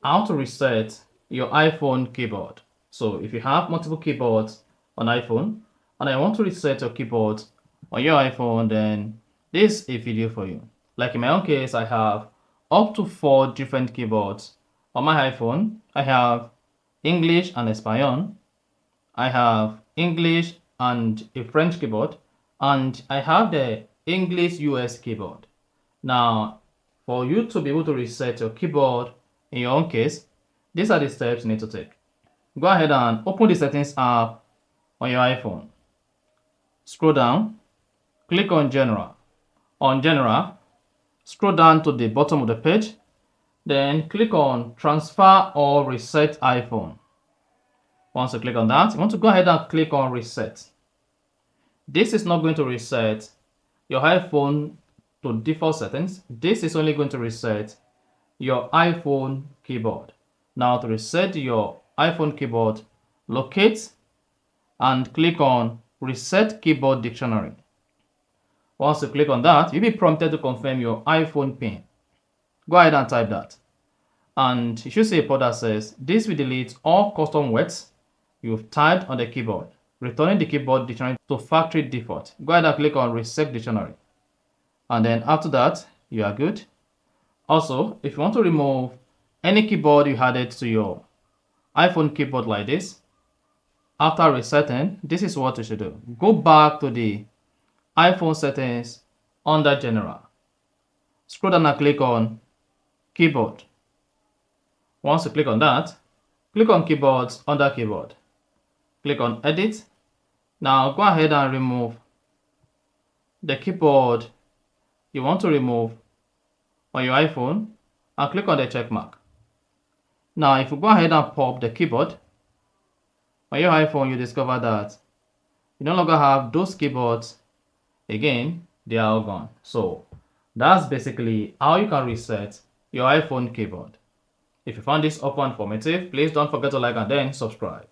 how to reset your iPhone keyboard. So if you have multiple keyboards on iPhone and I want to reset your keyboard on your iPhone, then this is a video for you. Like in my own case, I have up to 4 different keyboards on my iPhone. I have English and Espanol. I have English and a French keyboard, and I have the English US keyboard. Now, for you to be able to reset your keyboard in your own case, these are the steps you need to take. Go ahead and open the settings app on your iPhone. Scroll down, click on General. On General, scroll down to the bottom of the page, then click on Transfer or Reset iPhone. Once you click on that, you want to go ahead and click on Reset. This is not going to reset your iPhone to default settings. This is only going to reset your iPhone keyboard. Now to reset your iPhone keyboard, locate and click on Reset Keyboard Dictionary. Once you click on that, you'll be prompted to confirm your iPhone PIN. Go ahead and type that. And you should see a pop that says, this will delete all custom words you've typed on the keyboard, returning the keyboard dictionary to factory default. Go ahead and click on Reset Dictionary. And then after that, you are good. Also, if you want to remove any keyboard you added to your iPhone keyboard like this, after resetting, this is what you should do. Go back to the iPhone settings under General. Scroll down and click on Keyboard. Once you click on that, click on Keyboards under Keyboard. Click on Edit. Now go ahead and remove the keyboard you want to remove on your iPhone and click on the check mark. Now if you go ahead and pop the keyboard on your iPhone, you discover that you no longer have those keyboards. Again, they are all gone. So that's basically how you can reset your iPhone keyboard. If you found this helpful and informative, please don't forget to like and then subscribe.